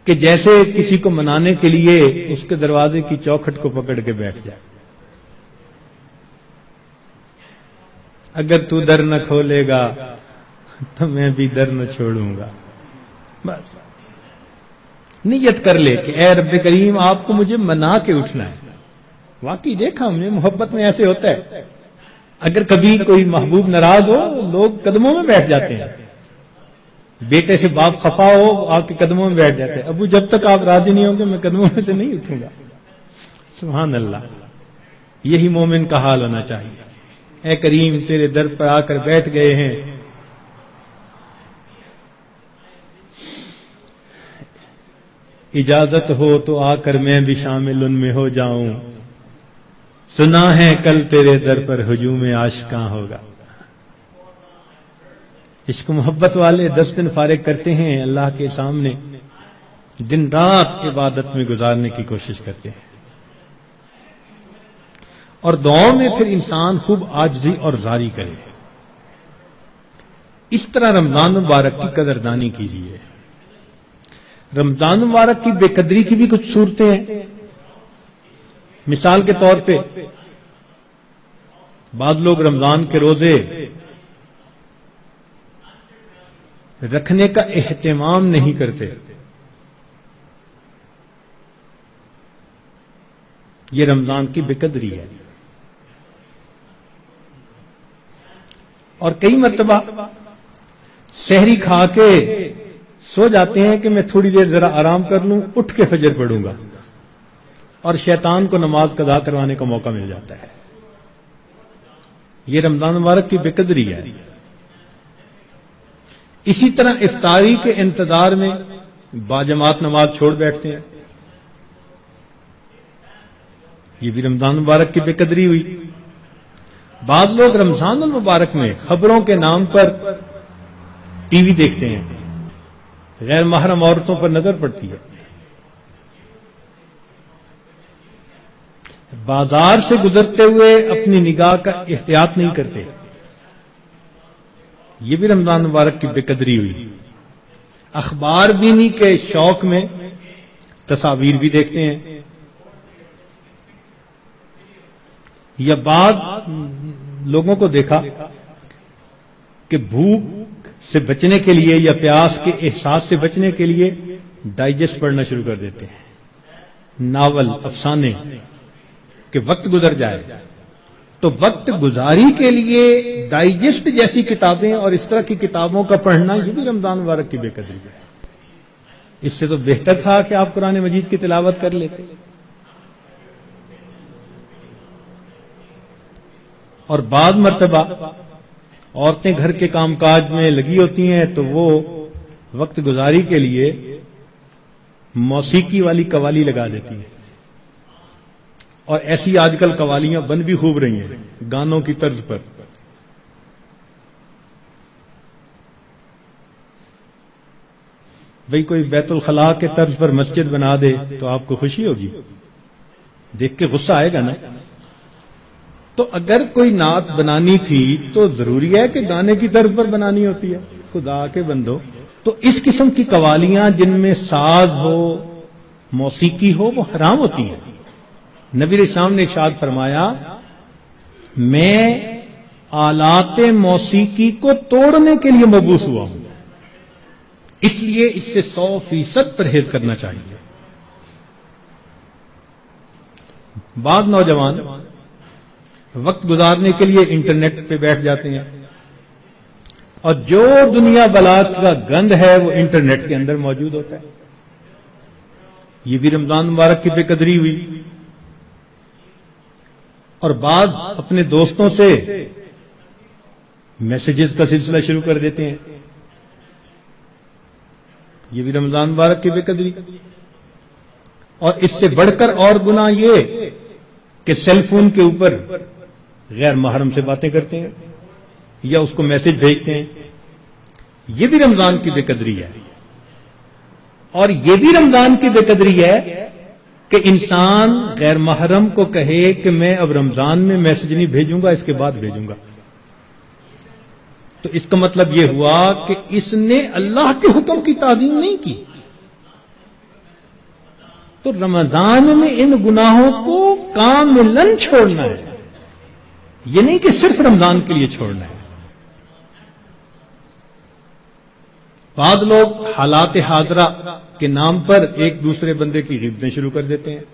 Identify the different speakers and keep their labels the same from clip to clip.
Speaker 1: کہ جیسے کسی کو منانے کے لیے اس کے دروازے کی چوکھٹ کو پکڑ کے بیٹھ جائے، اگر تو در نہ کھولے گا تو میں بھی در نہ چھوڑوں گا. بس نیت کر لے کہ اے رب کریم آپ کو مجھے منا کے اٹھنا ہے. واقعی دیکھا ہم نے محبت میں ایسے ہوتا ہے، اگر کبھی کوئی محبوب ناراض ہو لوگ قدموں میں بیٹھ جاتے ہیں، بیٹے سے باپ خفا ہو آپ کے قدموں میں بیٹھ جاتے ہیں، ابو جب تک آپ راضی نہیں ہوں گے میں قدموں میں سے نہیں اٹھوں گا. سبحان اللہ، یہی مومن کا حال ہونا چاہیے. اے کریم تیرے در پر آ کر بیٹھ گئے ہیں، اجازت ہو تو آ کر میں بھی شامل ان میں ہو جاؤں، سنا ہے کل تیرے در پر ہجوم عاشقاں ہوگا. عشق محبت والے 10 دن فارغ کرتے ہیں اللہ کے سامنے، دن رات عبادت میں گزارنے کی کوشش کرتے ہیں، اور دعاؤں میں پھر انسان خوب عاجزی اور زاری کرے. اس طرح رمضان مبارک کی قدردانی کیجیے. رمضان مبارک کی بے قدری کی بھی کچھ صورتیں ہیں. مثال کے طور پہ بعض لوگ رمضان کے روزے رکھنے کا اہتمام نہیں کرتے. یہ رمضان کی بے قدری ہے. اور کئی مرتبہ سحری کھا کے سو جاتے ہیں کہ میں تھوڑی دیر ذرا آرام کر لوں، اٹھ کے فجر پڑھوں گا، اور شیطان کو نماز قضا کروانے کا موقع مل جاتا ہے. یہ رمضان مبارک کی بے قدری ہے. اسی طرح افطاری کے انتظار میں باجماعت نماز چھوڑ بیٹھتے ہیں، یہ بھی رمضان مبارک کی بے قدری ہوئی. بعض لوگ رمضان المبارک میں خبروں کے نام پر ٹی وی دیکھتے ہیں، غیر محرم عورتوں پر نظر پڑتی ہے، بازار سے گزرتے ہوئے اپنی نگاہ کا احتیاط نہیں کرتے، یہ بھی رمضان مبارک کی بے قدری ہوئی. اخبار بینی کے شوق میں تصاویر بھی دیکھتے ہیں، یا بعض لوگوں کو دیکھا کہ بھوک سے بچنے کے لیے یا پیاس کے احساس سے بچنے کے لیے ڈائجسٹ پڑھنا شروع کر دیتے ہیں، ناول افسانے، کہ وقت گزر جائے. تو وقت گزاری کے لیے ڈائجسٹ جیسی کتابیں اور اس طرح کی کتابوں کا پڑھنا یہ بھی رمضان مبارک کی بے قدری ہے. اس سے تو بہتر تھا کہ آپ قرآن مجید کی تلاوت کر لیتے. اور بعض مرتبہ عورتیں گھر کے کام کاج میں لگی ہوتی ہیں تو وہ وقت گزاری کے لیے موسیقی والی قوالی لگا دیتی ہیں، اور ایسی آج کل قوالیاں بن بھی خوب رہی ہیں گانوں کی طرز پر. بھئی کوئی بیت الخلاء کے طرز پر مسجد بنا دے تو آپ کو خوشی ہوگی، دیکھ کے غصہ آئے گا نا. تو اگر کوئی نعت بنانی تھی تو ضروری ہے کہ گانے کی طرز پر بنانی ہوتی ہے. خدا کے بندو، تو اس قسم کی قوالیاں جن میں ساز ہو، موسیقی ہو، وہ حرام ہوتی ہیں. نبی علیہ السلام نے ارشاد فرمایا، میں آلات موسیقی کو توڑنے کے لیے مبعوث ہوا ہوں، اس لیے اس سے 100% پرہیز کرنا چاہیے. بعض نوجوان وقت گزارنے کے لیے انٹرنیٹ پہ بیٹھ جاتے ہیں، اور جو دنیا بلا کا گند ہے وہ انٹرنیٹ کے اندر موجود ہوتا ہے. یہ بھی رمضان مبارک کی بے قدری ہوئی. اور بعض اپنے دوستوں سے میسیجز کا سلسلہ شروع کر دیتے ہیں، یہ بھی رمضان مبارک کی بے قدری. اور اس سے بڑھ کر اور گناہ یہ کہ سیل فون کے اوپر غیر محرم سے باتیں کرتے ہیں یا اس کو میسج بھیجتے ہیں، یہ بھی رمضان کی بے قدری ہے. اور یہ بھی رمضان کی بے قدری ہے کہ انسان غیر محرم کو کہے کہ میں اب رمضان میں میسج نہیں بھیجوں گا، اس کے بعد بھیجوں گا. تو اس کا مطلب یہ ہوا کہ اس نے اللہ کے حکم کی تعظیم نہیں کی، تو رمضان میں ان گناہوں کو کاملاً چھوڑنا ہے، یہ نہیں کہ صرف رمضان کے لیے چھوڑنا ہے۔ بعض لوگ حالات حاضرہ کے نام پر ایک دوسرے بندے کی غیبتیں شروع کر دیتے ہیں۔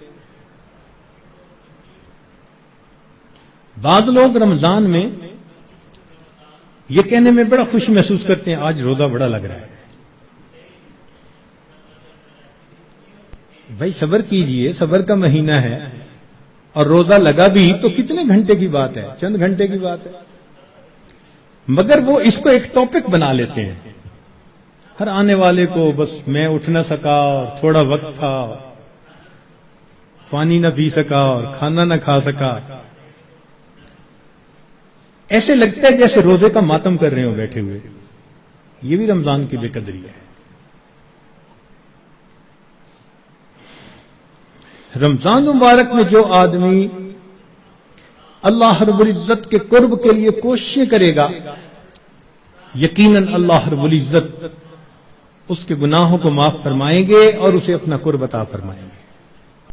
Speaker 1: بعض لوگ رمضان میں یہ کہنے میں بڑا خوش محسوس کرتے ہیں آج روزہ بڑا لگ رہا ہے۔ بھائی صبر کیجئے، صبر کا مہینہ ہے، اور روزہ لگا بھی تو کتنے گھنٹے کی بات ہے، چند گھنٹے کی بات ہے، مگر وہ اس کو ایک ٹاپک بنا لیتے ہیں۔ ہر آنے والے کو بس میں اٹھ نہ سکا اور تھوڑا وقت تھا، پانی نہ پی سکا اور کھانا نہ کھا سکا، ایسے لگتا ہے جیسے روزے کا ماتم کر رہے ہو بیٹھے ہوئے۔ یہ بھی رمضان کی بے قدری ہے۔ رمضان مبارک میں جو آدمی اللہ رب العزت کے قرب کے لیے کوششیں کرے گا، یقیناً اللہ رب العزت اس کے گناہوں کو معاف فرمائیں گے اور اسے اپنا قرب عطا فرمائیں گے۔